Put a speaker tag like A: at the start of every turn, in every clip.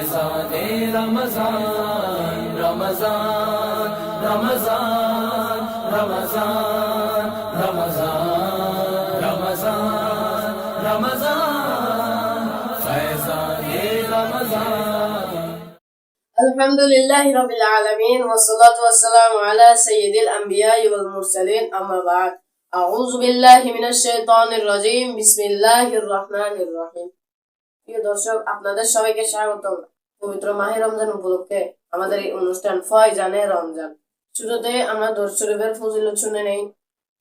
A: फैज़ाने रमज़ान रमज़ान रमज़ान रमज़ान रमज़ान रमज़ान रमज़ान फैज़ाने रमज़ान।
B: अल्हम्दुलिल्लाहि रब्बिल आलमीन वस्सलातु वस्सलामु अला सय्यिदिल अंबिया'i वल मुरसलीन अम्मा बाद। আউযু বিল্লাহি মিনাশ শাইতানির রাজীম। বিসমিল্লাহির রহমানির রহিম। প্রিয় দর্শক, আপনাদের সবাইকে স্বাগতম পবিত্র মাহে রমজান উপলক্ষে আমাদের এই অনুষ্ঠান ফয়জানে রমজান। শুরুতে আমরা দরুদ শরীফের ফজিলত শুনে নেই।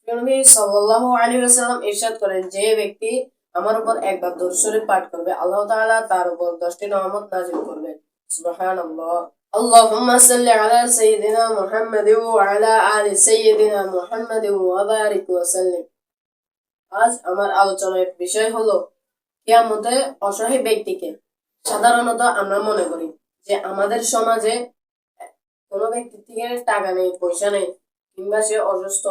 B: নবী সাল্লাল্লাহু আলাইহি ওয়াসাল্লাম ইরশাদ করেন, যে ব্যক্তি আমার উপর একবার দরুদ শরীফ পাঠ করবে, আল্লাহ তাআলা তার উপর 10টি নিয়ামত নাযিল করবেন। সুবহানাল্লাহ। اللهم صل على سيدنا محمد وعلى آل سيدنا محمد وبارك وسلم। আজ আমার আলোচনার বিষয় হলো কিয়ামতে অসহায় ব্যক্তিকে। সাধারণত আমরা মনে করি যে আমাদের সমাজে কোনো ব্যক্তির থেকে টাকা নেই, পয়সা নেই, কিংবা সে অসুস্থ,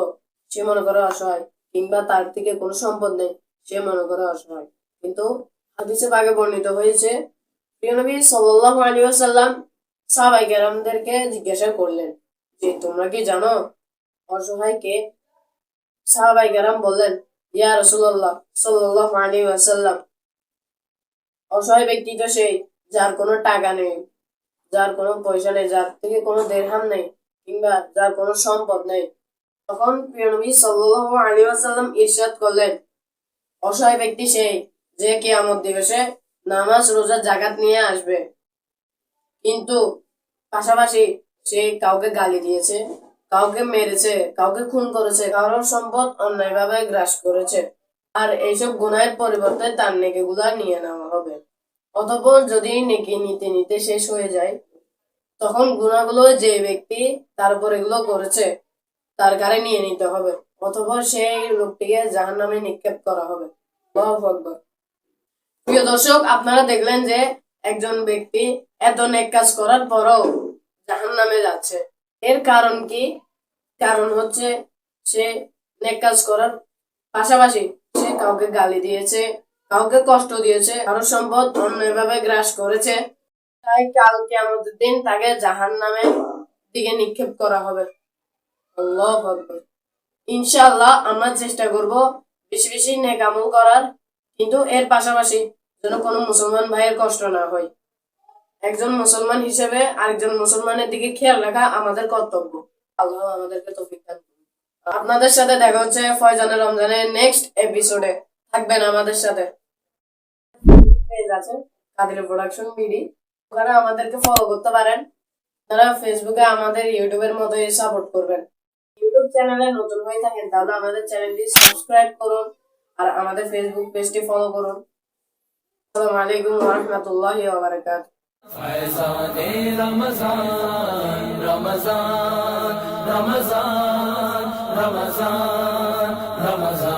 B: সে মনে করে অসহায়, কিংবা তার থেকে কোনো সম্পদ নেই, সে মনে করে অসহায়। কিন্তু হাদিসে পাকে বর্ণিত হয়েছে, প্রিয় নবী সাল্লাল্লাহু আলাইহি ওয়াসাল্লাম সাহাবায়ে কেরামদেরকে জিজ্ঞাসা করলেন যে তোমরা কি জানো অসহায় কে? সাহাবায়ে কেরাম বললেন, ইয়া রাসূলুল্লাহ সাল্লাল্লাহু আলাইহি ওয়াসাল্লাম, অসহায় ব্যক্তি তো সেই যার কোনো টাকা নেই, যার কোনো পয়সা নেই, যার থেকে কোনো দিরহাম নেই, কিংবা যার কোনো সম্পদ নেই। তখন প্রিয় নবী সাল্লাল্লাহু আলাইহি ওয়াসাল্লাম ইরশাদ করলেন, অসহায় ব্যক্তি সেই যে কিয়ামত দিবসে নামাজ রোজা যাকাত নিয়ে আসবে, কিন্তু পাশাপাশি সে কাউকে গালি দিয়েছে, কাউকে মেরেছে, কাউকে খুন করেছে, কারোর সম্পদ অন্যায়ভাবে গ্রাস করেছে, আর এইসব গুনাহের পরিবর্তে তার নেকিগুলা নিয়ে নেওয়া হবে। অতঃপর যদি নেকি নিতে নিতে শেষ হয়ে যায়, তখন গুনাহগুলো যে ব্যক্তি তার উপর এগুলো করেছে তার ঘাড়ে নিয়ে নিতে হবে। অতঃপর সেই লোকটিকে জাহান্নামে নিক্ষেপ করা হবে। আল্লাহু আকবার। প্রিয় দর্শক, আপনারা দেখলেন যে একজন ব্যক্তি এত নেক কাজ করার পরও জাহান্নামে যাচ্ছে। এর কারণ কি? কারণ হচ্ছে সে নেক কাজ করার পাশাপাশি সে কাউকে গালি দিয়েছে, কাউকে কষ্ট দিয়েছে, কারো সম্পদ অন্যায়ভাবে গ্রাস করেছে। তাই কাল কিয়ামতের দিন তাকে জাহান্নামের দিকে নিক্ষেপ করা হবে। আল্লাহু আকবার। ইনশাআল্লাহ আমরা চেষ্টা করব বেশি বেশি নেক আমল করার, কিন্তু এর পাশাপাশি যেন কোনো মুসলমান ভাইয়ের কষ্ট না হয়। একজন মুসলমান হিসেবে আরেকজন মুসলমানের দিকে খেয়াল রাখা আমাদের কর্তব্য। আল্লাহ আমাদেরকে তৌফিক দান করুন। আপনাদের সাথে দেখা হচ্ছে ফয়জানে রমজানের নেক্সট এপিসোডে। থাকবেন আমাদের সাথে। পেজ আছে কাদের প্রোডাকশন বিডি, ওখানে আমাদেরকে ফলো করতে পারেন। যারা ফেসবুকে আমাদের ইউটিউবের মতোই সাপোর্ট করবেন। ইউটিউব চ্যানেলে নতুন হয়ে থাকেন তাহলে আমাদের চ্যানেলটি সাবস্ক্রাইব করুন আর আমাদের ফেসবুক পেজটি ফলো করুন। আসসালামু আলাইকুম ওয়া রাহমাতুল্লাহি ওয়া বারাকাতুহু।
A: फैज़ाने रमज़ान रमज़ान रमज़ान रमज़ान रमज़ान।